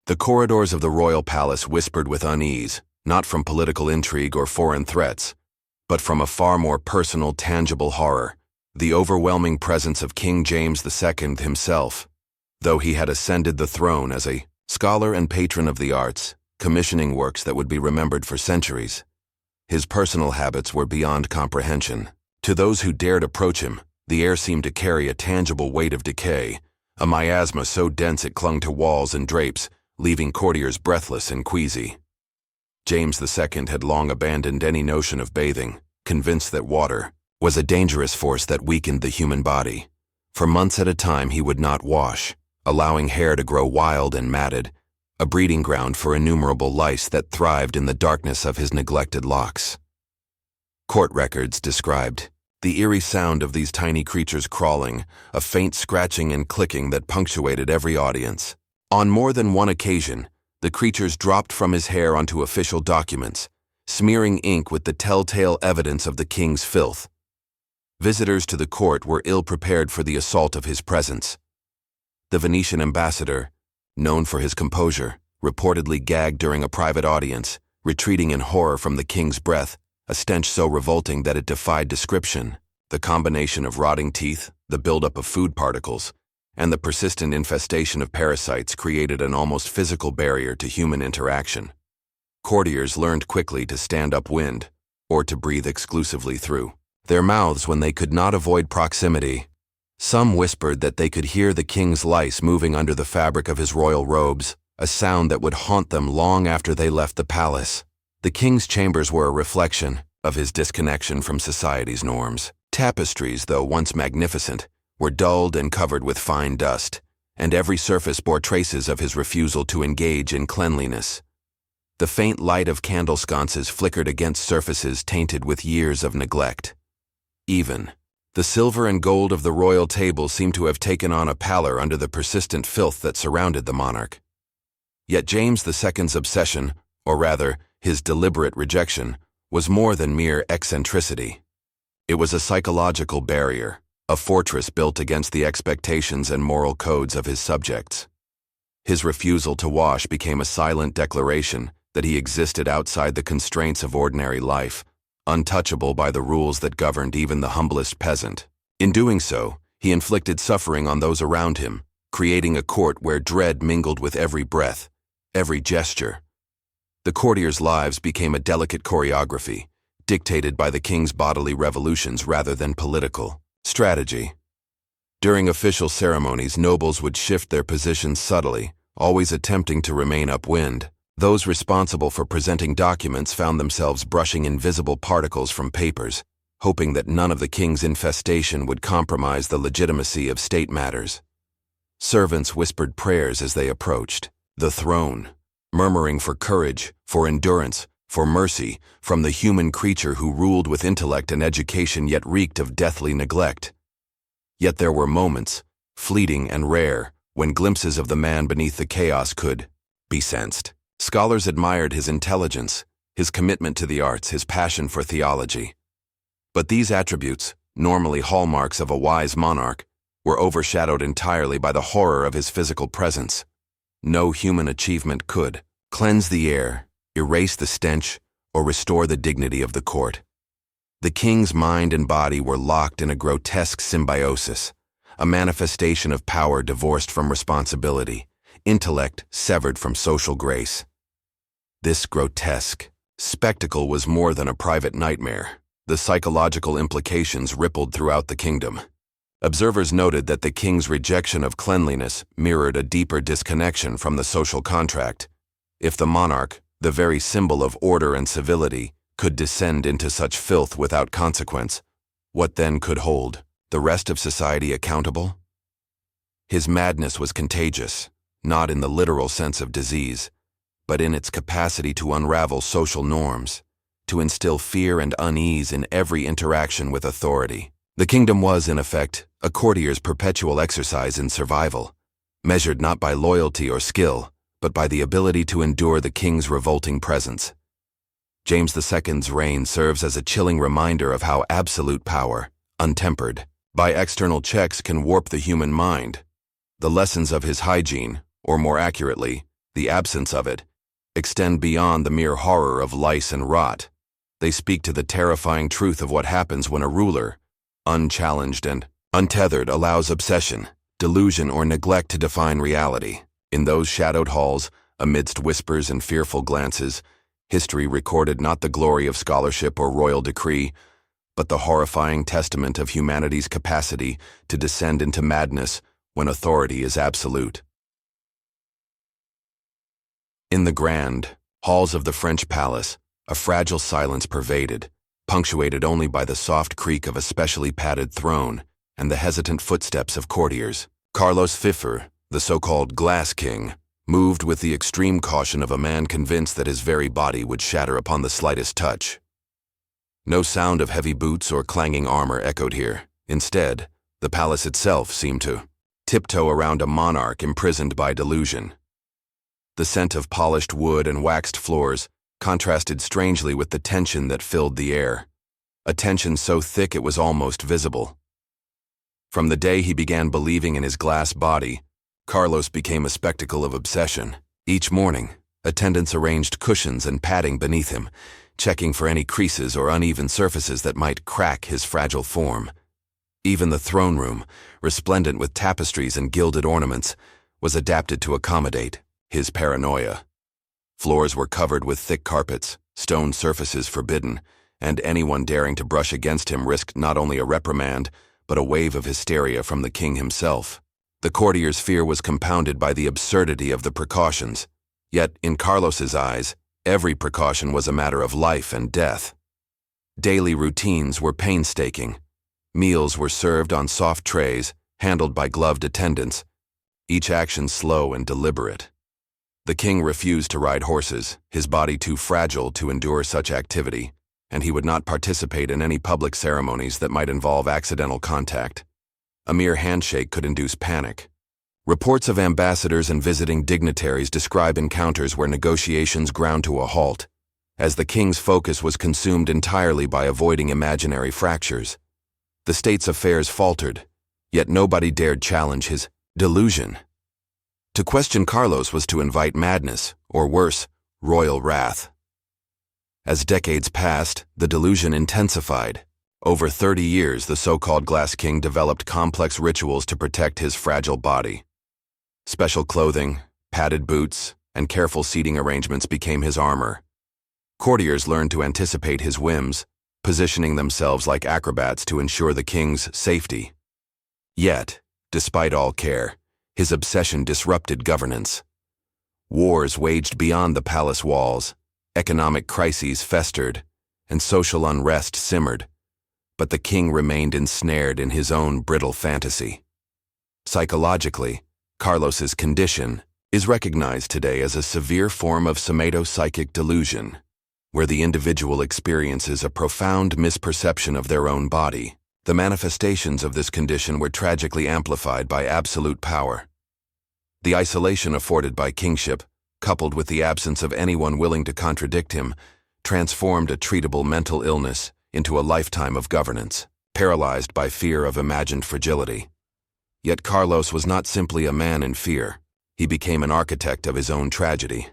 The corridors of the royal palace whispered with unease, not from political intrigue or foreign threats, but from a far more personal, tangible horror, the overwhelming presence of King James II himself. Though he had ascended the throne as a scholar and patron of the arts, commissioning works that would be remembered for centuries, his personal habits were beyond comprehension. To those who dared approach him, the air seemed to carry a tangible weight of decay, a miasma so dense it clung to walls and drapes, leaving courtiers breathless and queasy. James II had long abandoned any notion of bathing, convinced that water was a dangerous force that weakened the human body. For months at a time he would not wash, allowing hair to grow wild and matted, a breeding ground for innumerable lice that thrived in the darkness of his neglected locks. Court records described the eerie sound of these tiny creatures crawling, a faint scratching and clicking that punctuated every audience. On more than one occasion, the creatures dropped from his hair onto official documents, smearing ink with the telltale evidence of the king's filth. Visitors to the court were ill-prepared for the assault of his presence. The Venetian ambassador, known for his composure, reportedly gagged during a private audience, retreating in horror from the king's breath, a stench so revolting that it defied description. The combination of rotting teeth, the buildup of food particles, and the persistent infestation of parasites created an almost physical barrier to human interaction. Courtiers learned quickly to stand upwind, or to breathe exclusively through their mouths when they could not avoid proximity. Some whispered that they could hear the king's lice moving under the fabric of his royal robes, a sound that would haunt them long after they left the palace. The king's chambers were a reflection of his disconnection from society's norms. Tapestries, though once magnificent, were dulled and covered with fine dust, and every surface bore traces of his refusal to engage in cleanliness. The faint light of candle sconces flickered against surfaces tainted with years of neglect. Even the silver and gold of the royal table seemed to have taken on a pallor under the persistent filth that surrounded the monarch. Yet James II's obsession, or rather, his deliberate rejection, was more than mere eccentricity. It was a psychological barrier, a fortress built against the expectations and moral codes of his subjects. His refusal to wash became a silent declaration that he existed outside the constraints of ordinary life, untouchable by the rules that governed even the humblest peasant. In doing so, he inflicted suffering on those around him, creating a court where dread mingled with every breath, every gesture. The courtiers' lives became a delicate choreography, dictated by the king's bodily revolutions rather than political strategy. During official ceremonies, nobles would shift their positions subtly, always attempting to remain upwind. Those responsible for presenting documents found themselves brushing invisible particles from papers, hoping that none of the king's infestation would compromise the legitimacy of state matters. Servants whispered prayers as they approached the throne, murmuring for courage, for endurance, for mercy from the human creature who ruled with intellect and education yet reeked of deathly neglect. Yet there were moments, fleeting and rare, when glimpses of the man beneath the chaos could be sensed. Scholars admired his intelligence, his commitment to the arts, his passion for theology. But these attributes, normally hallmarks of a wise monarch, were overshadowed entirely by the horror of his physical presence. No human achievement could cleanse the air, erase the stench, or restore the dignity of the court. The king's mind and body were locked in a grotesque symbiosis, a manifestation of power divorced from responsibility, intellect severed from social grace. This grotesque spectacle was more than a private nightmare. The psychological implications rippled throughout the kingdom. Observers noted that the king's rejection of cleanliness mirrored a deeper disconnection from the social contract. If the monarch, the very symbol of order and civility, could descend into such filth without consequence, what then could hold the rest of society accountable? His madness was contagious, not in the literal sense of disease, but in its capacity to unravel social norms, to instill fear and unease in every interaction with authority. The kingdom was, in effect, a courtier's perpetual exercise in survival, measured not by loyalty or skill, but by the ability to endure the king's revolting presence. James II's reign serves as a chilling reminder of how absolute power, untempered by external checks, can warp the human mind. The lessons of his hygiene, or more accurately, the absence of it, extend beyond the mere horror of lice and rot. They speak to the terrifying truth of what happens when a ruler, unchallenged and untethered, allows obsession, delusion, or neglect to define reality. In those shadowed halls, amidst whispers and fearful glances, history recorded not the glory of scholarship or royal decree, but the horrifying testament of humanity's capacity to descend into madness when authority is absolute. In the grand halls of the French palace, a fragile silence pervaded, punctuated only by the soft creak of a specially padded throne and the hesitant footsteps of courtiers. Carlos V, the so-called Glass King, moved with the extreme caution of a man convinced that his very body would shatter upon the slightest touch. No sound of heavy boots or clanging armor echoed here. Instead, the palace itself seemed to tiptoe around a monarch imprisoned by delusion. The scent of polished wood and waxed floors contrasted strangely with the tension that filled the air, a tension so thick it was almost visible. From the day he began believing in his glass body, Carlos became a spectacle of obsession. Each morning, attendants arranged cushions and padding beneath him, checking for any creases or uneven surfaces that might crack his fragile form. Even the throne room, resplendent with tapestries and gilded ornaments, was adapted to accommodate his paranoia. Floors were covered with thick carpets, stone surfaces forbidden, and anyone daring to brush against him risked not only a reprimand, but a wave of hysteria from the king himself. The courtiers' fear was compounded by the absurdity of the precautions. Yet, in Carlos's eyes, every precaution was a matter of life and death. Daily routines were painstaking. Meals were served on soft trays, handled by gloved attendants, each action slow and deliberate. The king refused to ride horses, his body too fragile to endure such activity, and he would not participate in any public ceremonies that might involve accidental contact. A mere handshake could induce panic. Reports of ambassadors and visiting dignitaries describe encounters where negotiations ground to a halt, as the king's focus was consumed entirely by avoiding imaginary fractures. The state's affairs faltered, yet nobody dared challenge his delusion. To question Carlos was to invite madness, or worse, royal wrath. As decades passed, the delusion intensified. Over 30 years, the so-called Glass King developed complex rituals to protect his fragile body. Special clothing, padded boots, and careful seating arrangements became his armor. Courtiers learned to anticipate his whims, positioning themselves like acrobats to ensure the king's safety. Yet, despite all care, his obsession disrupted governance. Wars waged beyond the palace walls, economic crises festered, and social unrest simmered. But the king remained ensnared in his own brittle fantasy. Psychologically, Carlos's condition is recognized today as a severe form of somatopsychic delusion, where the individual experiences a profound misperception of their own body. The manifestations of this condition were tragically amplified by absolute power. The isolation afforded by kingship, coupled with the absence of anyone willing to contradict him, transformed a treatable mental illness into a lifetime of governance, paralyzed by fear of imagined fragility. Yet Carlos was not simply a man in fear. He became an architect of his own tragedy.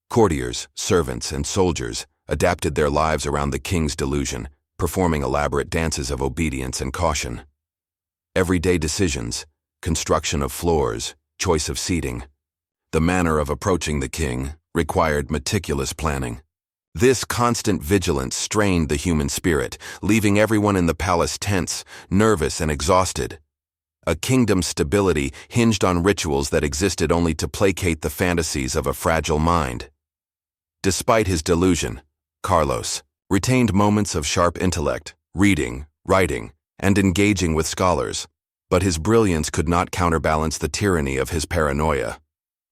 Courtiers, servants, and soldiers adapted their lives around the king's delusion, performing elaborate dances of obedience and caution. Everyday decisions, construction of floors, choice of seating, the manner of approaching the king required meticulous planning. This constant vigilance strained the human spirit, leaving everyone in the palace tense, nervous, and exhausted. A kingdom's stability hinged on rituals that existed only to placate the fantasies of a fragile mind. Despite his delusion, Carlos retained moments of sharp intellect, reading, writing, and engaging with scholars, but his brilliance could not counterbalance the tyranny of his paranoia.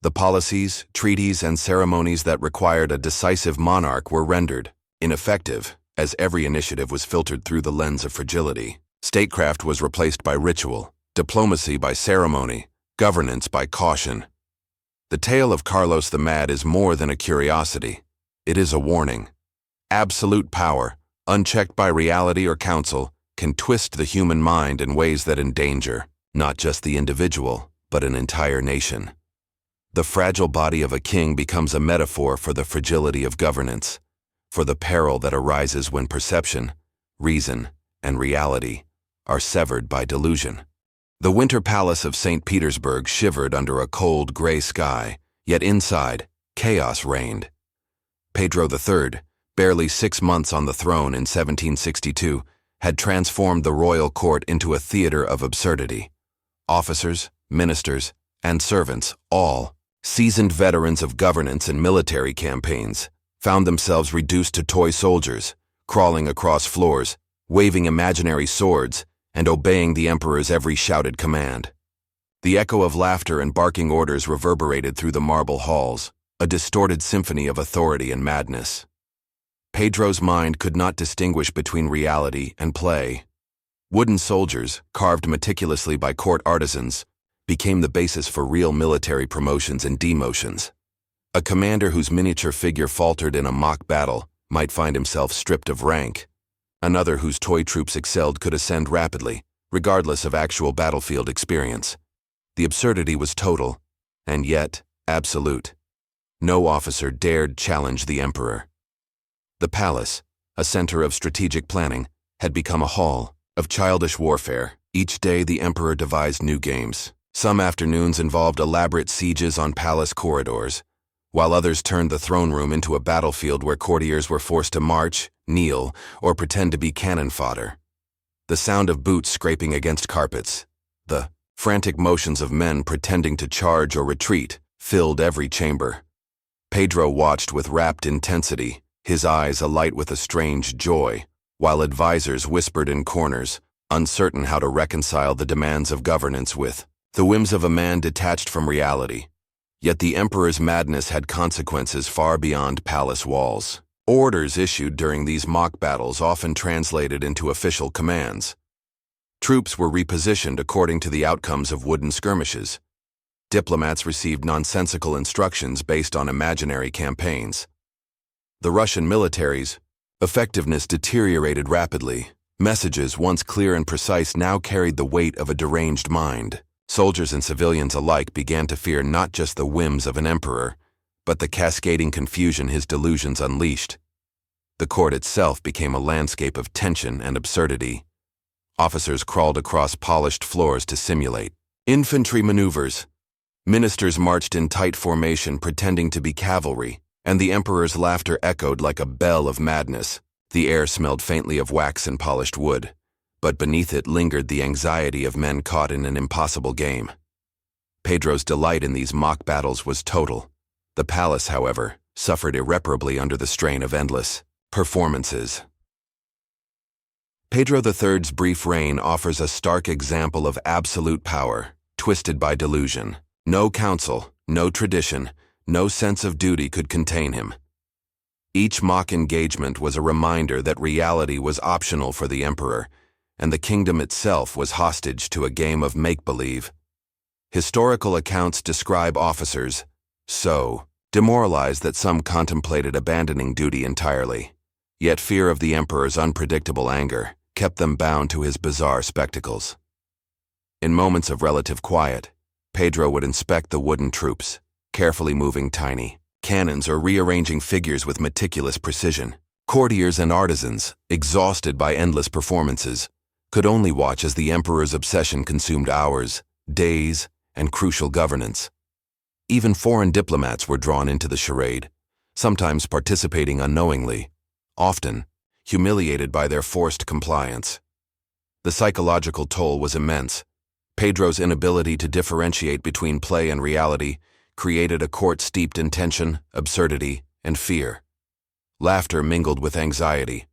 The policies, treaties, and ceremonies that required a decisive monarch were rendered ineffective, as every initiative was filtered through the lens of fragility. Statecraft was replaced by ritual, diplomacy by ceremony, governance by caution. The tale of Carlos the Mad is more than a curiosity. It is a warning. Absolute power, unchecked by reality or counsel, can twist the human mind in ways that endanger not just the individual, but an entire nation. The fragile body of a king becomes a metaphor for the fragility of governance, for the peril that arises when perception, reason, and reality are severed by delusion. The winter palace of St. Petersburg shivered under a cold, gray sky, yet inside, chaos reigned. Pedro III, barely 6 months on the throne in 1762, had transformed the royal court into a theater of absurdity. Officers, ministers, and servants, all seasoned veterans of governance and military campaigns, found themselves reduced to toy soldiers, crawling across floors, waving imaginary swords, and obeying the emperor's every shouted command. The echo of laughter and barking orders reverberated through the marble halls, a distorted symphony of authority and madness. Pedro's mind could not distinguish between reality and play. Wooden soldiers, carved meticulously by court artisans, became the basis for real military promotions and demotions. A commander whose miniature figure faltered in a mock battle might find himself stripped of rank. Another whose toy troops excelled could ascend rapidly, regardless of actual battlefield experience. The absurdity was total, and yet absolute. No officer dared challenge the emperor. The palace, a center of strategic planning, had become a hall of childish warfare. Each day the emperor devised new games. Some afternoons involved elaborate sieges on palace corridors, while others turned the throne room into a battlefield where courtiers were forced to march, kneel, or pretend to be cannon fodder. The sound of boots scraping against carpets, the frantic motions of men pretending to charge or retreat, filled every chamber. Pedro watched with rapt intensity, his eyes alight with a strange joy, while advisors whispered in corners, uncertain how to reconcile the demands of governance with the whims of a man detached from reality. Yet the emperor's madness had consequences far beyond palace walls. Orders issued during these mock battles often translated into official commands. Troops were repositioned according to the outcomes of wooden skirmishes. Diplomats received nonsensical instructions based on imaginary campaigns. The Russian military's effectiveness deteriorated rapidly. Messages, once clear and precise, now carried the weight of a deranged mind. Soldiers and civilians alike began to fear not just the whims of an emperor, but the cascading confusion his delusions unleashed. The court itself became a landscape of tension and absurdity. Officers crawled across polished floors to simulate infantry maneuvers. Ministers marched in tight formation pretending to be cavalry, and the emperor's laughter echoed like a bell of madness. The air smelled faintly of wax and polished wood, but beneath it lingered the anxiety of men caught in an impossible game. Pedro's delight in these mock battles was total. The palace, however, suffered irreparably under the strain of endless performances. Pedro III's brief reign offers a stark example of absolute power, twisted by delusion. No council, no tradition, no sense of duty could contain him. Each mock engagement was a reminder that reality was optional for the emperor, and the kingdom itself was hostage to a game of make-believe. Historical accounts describe officers so demoralized that some contemplated abandoning duty entirely. Yet fear of the emperor's unpredictable anger kept them bound to his bizarre spectacles. In moments of relative quiet, Pedro would inspect the wooden troops, carefully moving tiny cannons or rearranging figures with meticulous precision. Courtiers and artisans, exhausted by endless performances, could only watch as the emperor's obsession consumed hours, days, and crucial governance. Even foreign diplomats were drawn into the charade, sometimes participating unknowingly, often humiliated by their forced compliance. The psychological toll was immense. Pedro's inability to differentiate between play and reality created a court steeped in tension, absurdity, and fear. Laughter mingled with anxiety.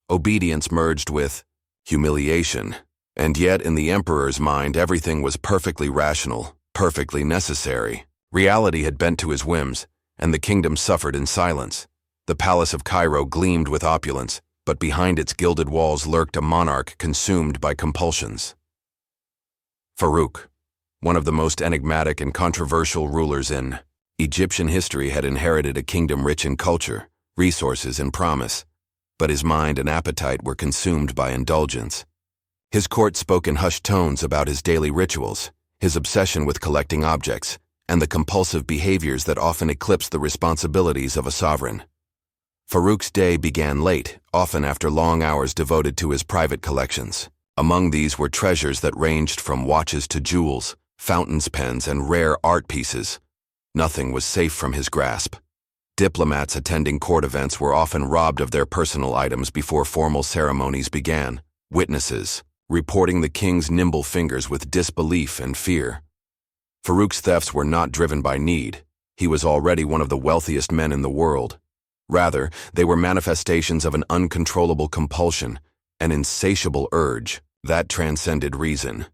Obedience merged with humiliation. And yet, in the emperor's mind, everything was perfectly rational, perfectly necessary. Reality had bent to his whims, and the kingdom suffered in silence. The palace of Cairo gleamed with opulence, but behind its gilded walls lurked a monarch consumed by compulsions. Farouk, one of the most enigmatic and controversial rulers in Egyptian history, had inherited a kingdom rich in culture, resources, and promise, but his mind and appetite were consumed by indulgence. His court spoke in hushed tones about his daily rituals, his obsession with collecting objects, and the compulsive behaviors that often eclipse the responsibilities of a sovereign. Farouk's day began late, often after long hours devoted to his private collections. Among these were treasures that ranged from watches to jewels, fountain pens, and rare art pieces. Nothing was safe from his grasp. Diplomats attending court events were often robbed of their personal items before formal ceremonies began, witnesses reporting the king's nimble fingers with disbelief and fear. Farouk's thefts were not driven by need. He was already one of the wealthiest men in the world. Rather, they were manifestations of an uncontrollable compulsion, an insatiable urge that transcended reason.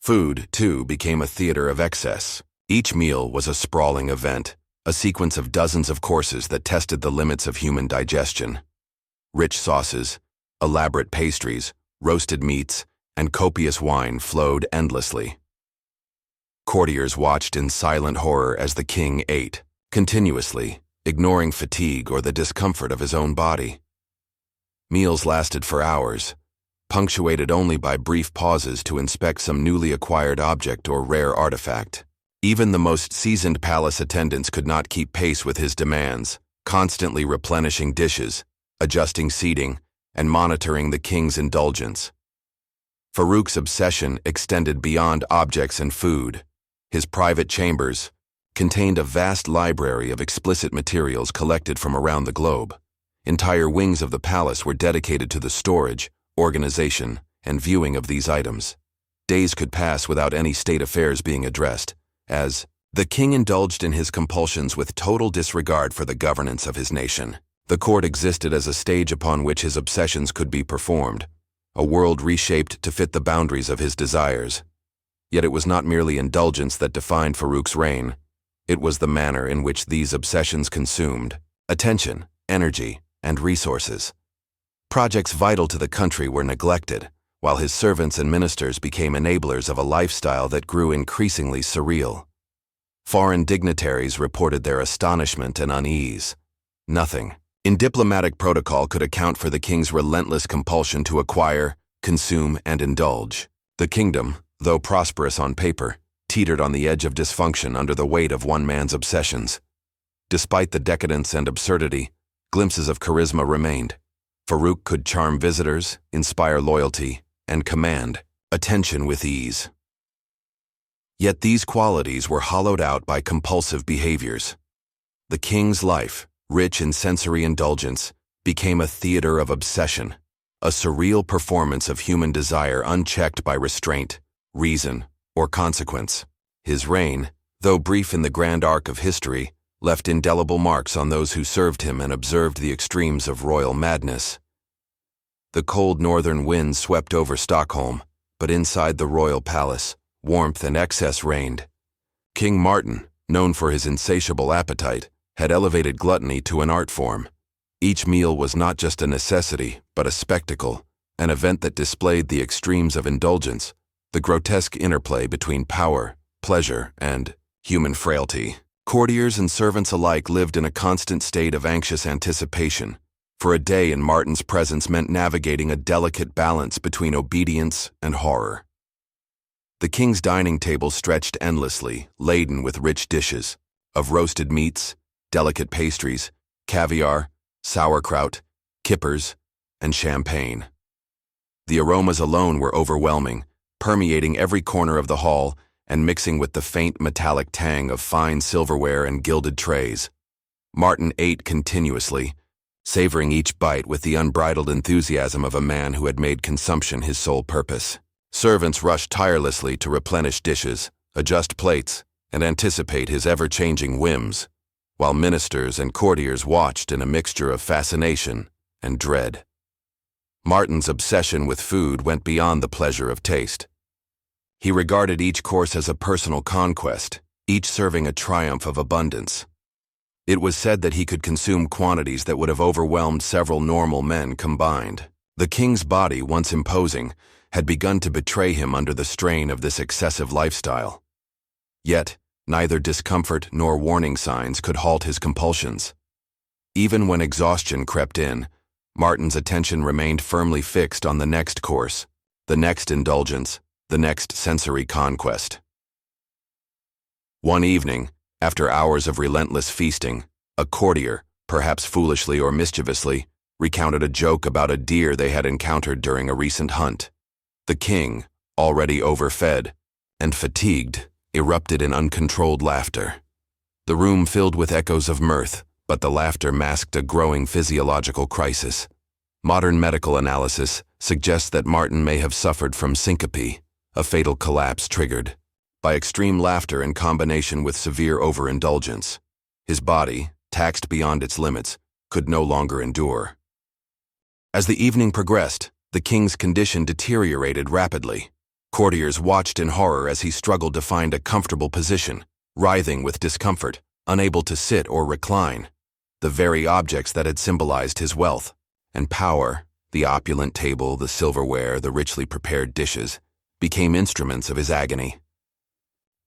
Food, too, became a theater of excess. Each meal was a sprawling event, a sequence of dozens of courses that tested the limits of human digestion. Rich sauces, elaborate pastries, roasted meats, and copious wine flowed endlessly. Courtiers watched in silent horror as the king ate, continuously, ignoring fatigue or the discomfort of his own body. Meals lasted for hours, punctuated only by brief pauses to inspect some newly acquired object or rare artifact. Even the most seasoned palace attendants could not keep pace with his demands, constantly replenishing dishes, adjusting seating, and monitoring the king's indulgence. Farouk's obsession extended beyond objects and food. His private chambers contained a vast library of explicit materials collected from around the globe. Entire wings of the palace were dedicated to the storage, organization, and viewing of these items. Days could pass without any state affairs being addressed, as the king indulged in his compulsions with total disregard for the governance of his nation. The court existed as a stage upon which his obsessions could be performed, a world reshaped to fit the boundaries of his desires. Yet it was not merely indulgence that defined Farouk's reign. It was the manner in which these obsessions consumed attention, energy, and resources. Projects vital to the country were neglected, while his servants and ministers became enablers of a lifestyle that grew increasingly surreal. Foreign dignitaries reported their astonishment and unease. Nothing in diplomatic protocol could account for the king's relentless compulsion to acquire, consume, and indulge. The kingdom, though prosperous on paper, teetered on the edge of dysfunction under the weight of one man's obsessions. Despite the decadence and absurdity, glimpses of charisma remained. Farouk could charm visitors, inspire loyalty, and command attention with ease. Yet these qualities were hollowed out by compulsive behaviors. The king's life, rich in sensory indulgence, became a theater of obsession, a surreal performance of human desire unchecked by restraint, reason, or consequence. His reign, though brief in the grand arc of history, left indelible marks on those who served him and observed the extremes of royal madness. The cold northern winds swept over Stockholm, but inside the royal palace, warmth and excess reigned. King Martin, known for his insatiable appetite, had elevated gluttony to an art form. Each meal was not just a necessity, but a spectacle, an event that displayed the extremes of indulgence, the grotesque interplay between power, pleasure, and human frailty. Courtiers and servants alike lived in a constant state of anxious anticipation, for a day in Martin's presence meant navigating a delicate balance between obedience and horror. The king's dining table stretched endlessly, laden with rich dishes, of roasted meats, delicate pastries, caviar, sauerkraut, kippers, and champagne. The aromas alone were overwhelming, permeating every corner of the hall and mixing with the faint metallic tang of fine silverware and gilded trays. Martin ate continuously, savoring each bite with the unbridled enthusiasm of a man who had made consumption his sole purpose. Servants rushed tirelessly to replenish dishes, adjust plates, and anticipate his ever-changing whims, while ministers and courtiers watched in a mixture of fascination and dread. Martin's obsession with food went beyond the pleasure of taste. He regarded each course as a personal conquest, each serving a triumph of abundance. It was said that he could consume quantities that would have overwhelmed several normal men combined. The king's body, once imposing, had begun to betray him under the strain of this excessive lifestyle. Yet, neither discomfort nor warning signs could halt his compulsions. Even when exhaustion crept in, Martin's attention remained firmly fixed on the next course, the next indulgence, the next sensory conquest. One evening, after hours of relentless feasting, a courtier, perhaps foolishly or mischievously, recounted a joke about a deer they had encountered during a recent hunt. The king, already overfed and fatigued, erupted in uncontrolled laughter. The room filled with echoes of mirth, but the laughter masked a growing physiological crisis. Modern medical analysis suggests that Martin may have suffered from syncope, a fatal collapse triggered by extreme laughter in combination with severe overindulgence. His body, taxed beyond its limits, could no longer endure. As the evening progressed, the king's condition deteriorated rapidly. Courtiers watched in horror as he struggled to find a comfortable position, writhing with discomfort, unable to sit or recline. The very objects that had symbolized his wealth and power, the opulent table, the silverware, the richly prepared dishes, became instruments of his agony.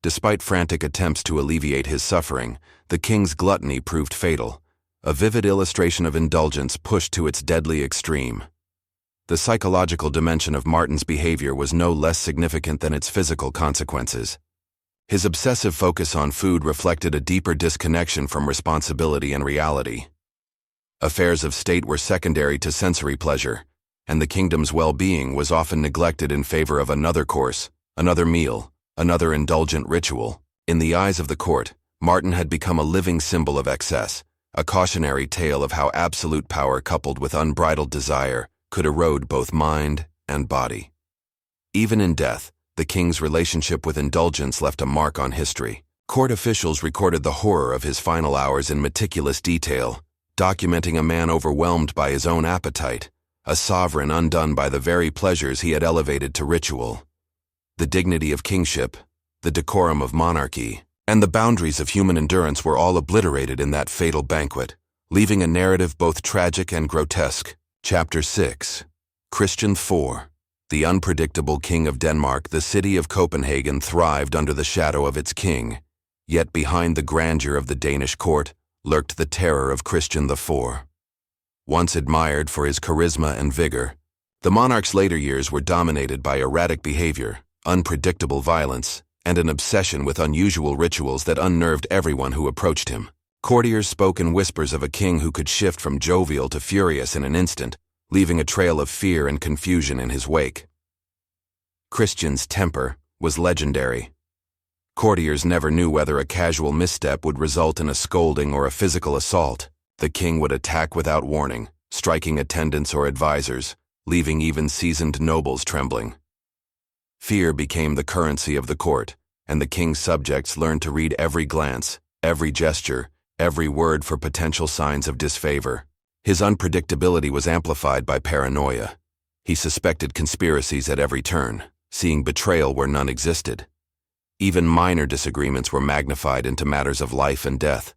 Despite frantic attempts to alleviate his suffering, the king's gluttony proved fatal, a vivid illustration of indulgence pushed to its deadly extreme. The psychological dimension of Martin's behavior was no less significant than its physical consequences. His obsessive focus on food reflected a deeper disconnection from responsibility and reality. Affairs of state were secondary to sensory pleasure, and the kingdom's well-being was often neglected in favor of another course, another meal, another indulgent ritual. In the eyes of the court, Martin had become a living symbol of excess, a cautionary tale of how absolute power coupled with unbridled desire could erode both mind and body. Even in death, the king's relationship with indulgence left a mark on history. Court officials recorded the horror of his final hours in meticulous detail, documenting a man overwhelmed by his own appetite, a sovereign undone by the very pleasures he had elevated to ritual. The dignity of kingship, the decorum of monarchy, and the boundaries of human endurance were all obliterated in that fatal banquet, leaving a narrative both tragic and grotesque. Chapter 6. Christian IV. The unpredictable King of Denmark. The city of Copenhagen thrived under the shadow of its king, yet behind the grandeur of the Danish court lurked the terror of Christian IV. Once admired for his charisma and vigor, the monarch's later years were dominated by erratic behavior, unpredictable violence, and an obsession with unusual rituals that unnerved everyone who approached him. Courtiers spoke in whispers of a king who could shift from jovial to furious in an instant, leaving a trail of fear and confusion in his wake. Christian's temper was legendary. Courtiers never knew whether a casual misstep would result in a scolding or a physical assault. The king would attack without warning, striking attendants or advisors, leaving even seasoned nobles trembling. Fear became the currency of the court, and the king's subjects learned to read every glance, every gesture, every word for potential signs of disfavor. His unpredictability was amplified by paranoia. He suspected conspiracies at every turn, seeing betrayal where none existed. Even minor disagreements were magnified into matters of life and death.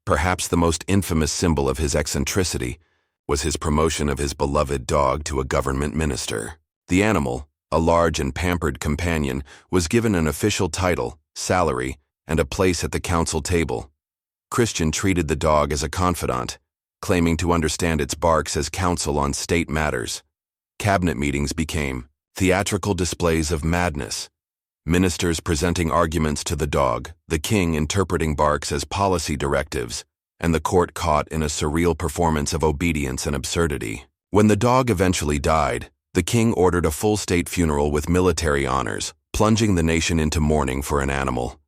Perhaps the most infamous symbol of his eccentricity was his promotion of his beloved dog to a government minister. The animal, a large and pampered companion, was given an official title, salary, and a place at the council table. Christian treated the dog as a confidant, claiming to understand its barks as counsel on state matters. Cabinet meetings became theatrical displays of madness, ministers presenting arguments to the dog, the king interpreting barks as policy directives, and the court caught in a surreal performance of obedience and absurdity. When the dog eventually died, the king ordered a full state funeral with military honors, plunging the nation into mourning for an animal.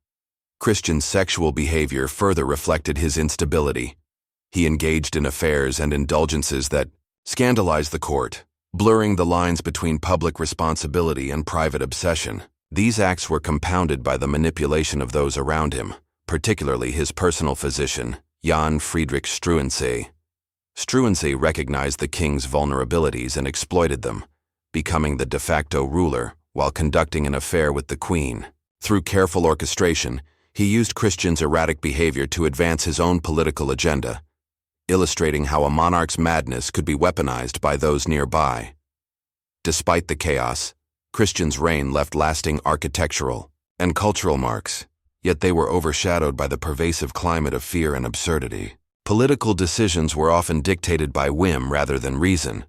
Christian's sexual behavior further reflected his instability. He engaged in affairs and indulgences that scandalized the court, blurring the lines between public responsibility and private obsession. These acts were compounded by the manipulation of those around him, particularly his personal physician, Jan Friedrich Struensee. Struensee recognized the king's vulnerabilities and exploited them, becoming the de facto ruler while conducting an affair with the queen. Through careful orchestration, he used Christian's erratic behavior to advance his own political agenda, illustrating how a monarch's madness could be weaponized by those nearby. Despite the chaos, Christian's reign left lasting architectural and cultural marks, yet they were overshadowed by the pervasive climate of fear and absurdity. Political decisions were often dictated by whim rather than reason,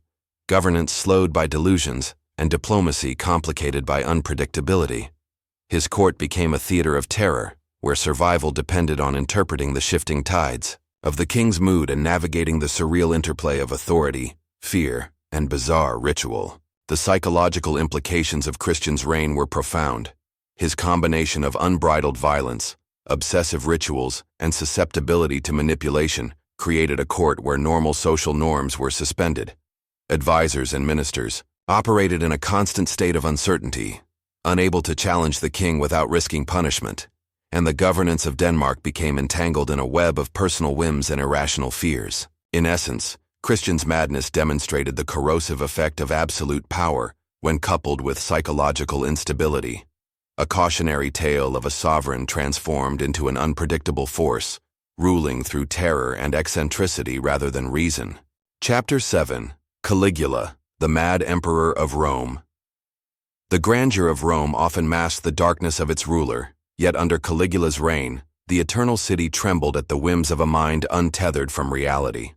governance slowed by delusions, and diplomacy complicated by unpredictability. His court became a theater of terror, where survival depended on interpreting the shifting tides of the king's mood and navigating the surreal interplay of authority, fear, and bizarre ritual. The psychological implications of Christian's reign were profound. His combination of unbridled violence, obsessive rituals, and susceptibility to manipulation created a court where normal social norms were suspended. Advisors and ministers operated in a constant state of uncertainty, unable to challenge the king without risking punishment, and the governance of Denmark became entangled in a web of personal whims and irrational fears. In essence, Christian's madness demonstrated the corrosive effect of absolute power when coupled with psychological instability, a cautionary tale of a sovereign transformed into an unpredictable force, ruling through terror and eccentricity rather than reason. Chapter 7. Caligula, the Mad Emperor of Rome. The grandeur of Rome often masked the darkness of its ruler, yet under Caligula's reign, the eternal city trembled at the whims of a mind untethered from reality.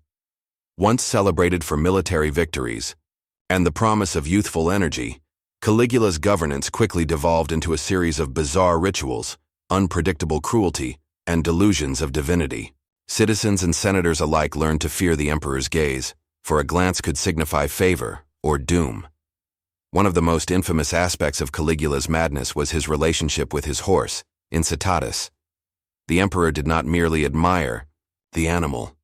Once celebrated for military victories and the promise of youthful energy, Caligula's governance quickly devolved into a series of bizarre rituals, unpredictable cruelty, and delusions of divinity. Citizens and senators alike learned to fear the emperor's gaze, for a glance could signify favor or doom. One of the most infamous aspects of Caligula's madness was his relationship with his horse, Incitatus. The emperor did not merely admire the animal.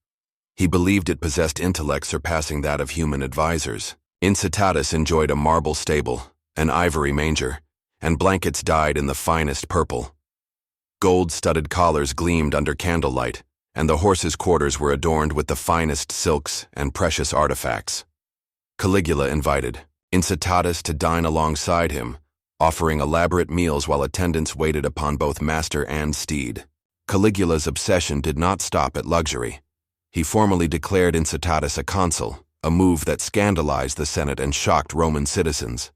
He believed it possessed intellect surpassing that of human advisors. Incitatus enjoyed a marble stable, an ivory manger, and blankets dyed in the finest purple. Gold-studded collars gleamed under candlelight, and the horses' quarters were adorned with the finest silks and precious artifacts. Caligula invited Incitatus to dine alongside him, offering elaborate meals while attendants waited upon both master and steed. Caligula's obsession did not stop at luxury. He formally declared Incitatus a consul, a move that scandalized the Senate and shocked Roman citizens.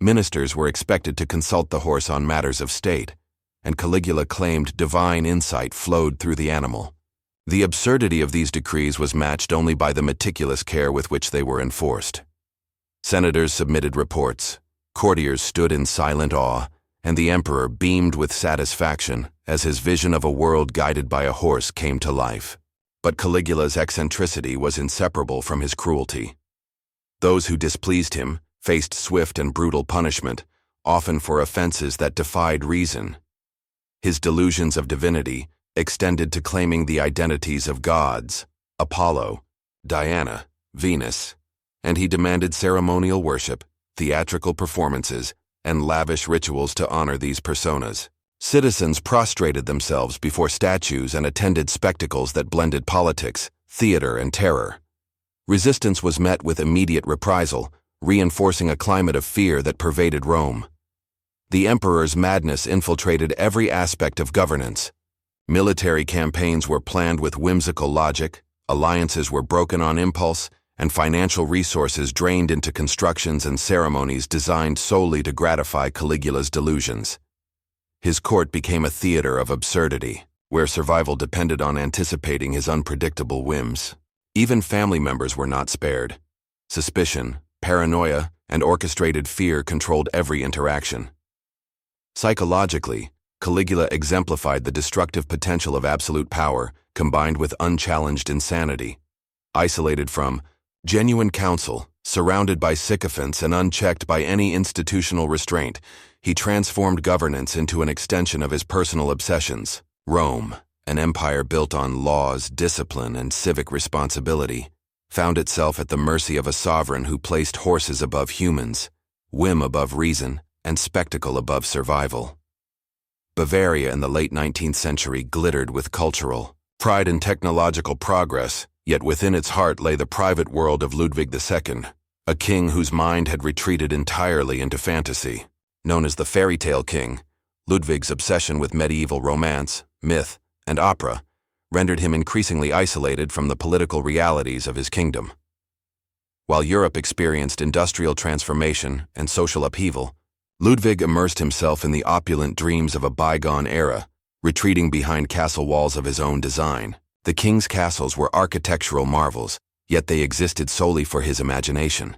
Ministers were expected to consult the horse on matters of state, and Caligula claimed divine insight flowed through the animal. The absurdity of these decrees was matched only by the meticulous care with which they were enforced. Senators submitted reports, courtiers stood in silent awe, and the emperor beamed with satisfaction as his vision of a world guided by a horse came to life. But Caligula's eccentricity was inseparable from his cruelty. Those who displeased him faced swift and brutal punishment, often for offenses that defied reason. His delusions of divinity extended to claiming the identities of gods, Apollo, Diana, Venus, and he demanded ceremonial worship, theatrical performances, and lavish rituals to honor these personas. Citizens prostrated themselves before statues and attended spectacles that blended politics, theater, and terror. Resistance was met with immediate reprisal, reinforcing a climate of fear that pervaded Rome. The emperor's madness infiltrated every aspect of governance. Military campaigns were planned with whimsical logic, alliances were broken on impulse, and financial resources drained into constructions and ceremonies designed solely to gratify Caligula's delusions. His court became a theater of absurdity, where survival depended on anticipating his unpredictable whims. Even family members were not spared. Suspicion, paranoia, and orchestrated fear controlled every interaction. Psychologically, Caligula exemplified the destructive potential of absolute power combined with unchallenged insanity. Isolated from genuine counsel, surrounded by sycophants and unchecked by any institutional restraint, he transformed governance into an extension of his personal obsessions. Rome, an empire built on laws, discipline, and civic responsibility, found itself at the mercy of a sovereign who placed horses above humans, whim above reason, and spectacle above survival. Bavaria in the late 19th century glittered with cultural pride and technological progress, yet within its heart lay the private world of Ludwig II, a king whose mind had retreated entirely into fantasy. Known as the fairy tale king, Ludwig's obsession with medieval romance, myth, and opera rendered him increasingly isolated from the political realities of his kingdom. While Europe experienced industrial transformation and social upheaval, Ludwig immersed himself in the opulent dreams of a bygone era, retreating behind castle walls of his own design. The king's castles were architectural marvels, yet they existed solely for his imagination.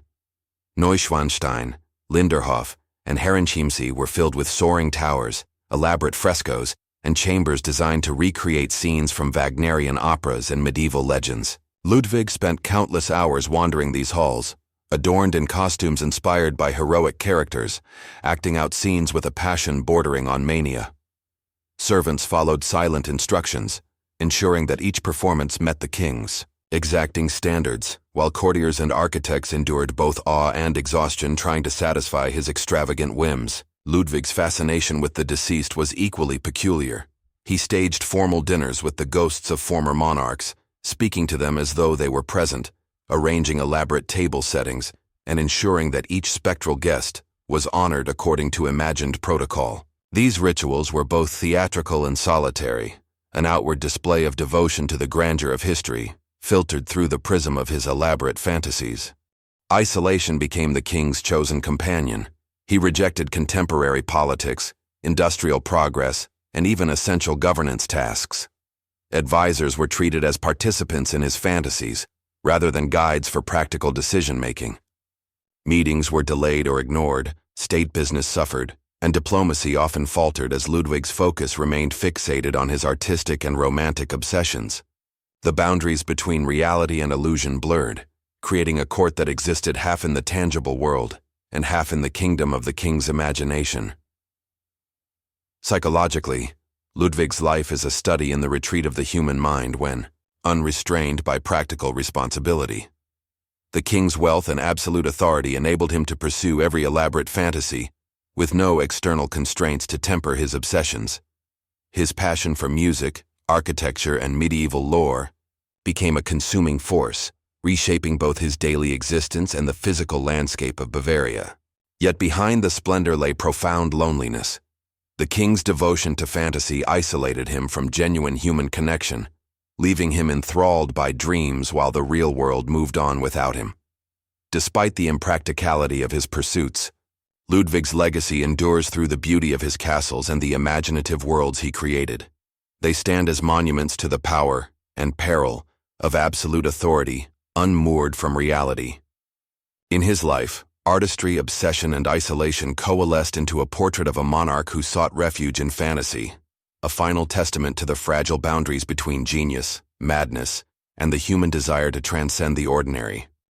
Neuschwanstein, Linderhof, and Herrenchiemsee were filled with soaring towers, elaborate frescoes, and chambers designed to recreate scenes from Wagnerian operas and medieval legends. Ludwig spent countless hours wandering these halls, adorned in costumes inspired by heroic characters, acting out scenes with a passion bordering on mania. Servants followed silent instructions, ensuring that each performance met the king's exacting standards, while courtiers and architects endured both awe and exhaustion trying to satisfy his extravagant whims. Ludwig's fascination with the deceased was equally peculiar. He staged formal dinners with the ghosts of former monarchs, speaking to them as though they were present, arranging elaborate table settings, and ensuring that each spectral guest was honored according to imagined protocol. These rituals were both theatrical and solitary, an outward display of devotion to the grandeur of history, filtered through the prism of his elaborate fantasies. Isolation became the king's chosen companion. He rejected contemporary politics, industrial progress, and even essential governance tasks. Advisors were treated as participants in his fantasies, rather than guides for practical decision-making. Meetings were delayed or ignored, state business suffered, and diplomacy often faltered as Ludwig's focus remained fixated on his artistic and romantic obsessions. The boundaries between reality and illusion blurred, creating a court that existed half in the tangible world and half in the kingdom of the king's imagination. Psychologically, Ludwig's life is a study in the retreat of the human mind when unrestrained by practical responsibility. The king's wealth and absolute authority enabled him to pursue every elaborate fantasy, with no external constraints to temper his obsessions. His passion for music, architecture, and medieval lore became a consuming force, reshaping both his daily existence and the physical landscape of Bavaria. Yet behind the splendor lay profound loneliness. The king's devotion to fantasy isolated him from genuine human connection, leaving him enthralled by dreams while the real world moved on without him. Despite the impracticality of his pursuits, Ludwig's legacy endures through the beauty of his castles and the imaginative worlds he created. They stand as monuments to the power and peril of absolute authority, unmoored from reality. In his life, artistry, obsession, and isolation coalesced into a portrait of a monarch who sought refuge in fantasy, a final testament to the fragile boundaries between genius, madness, and the human desire to transcend the ordinary.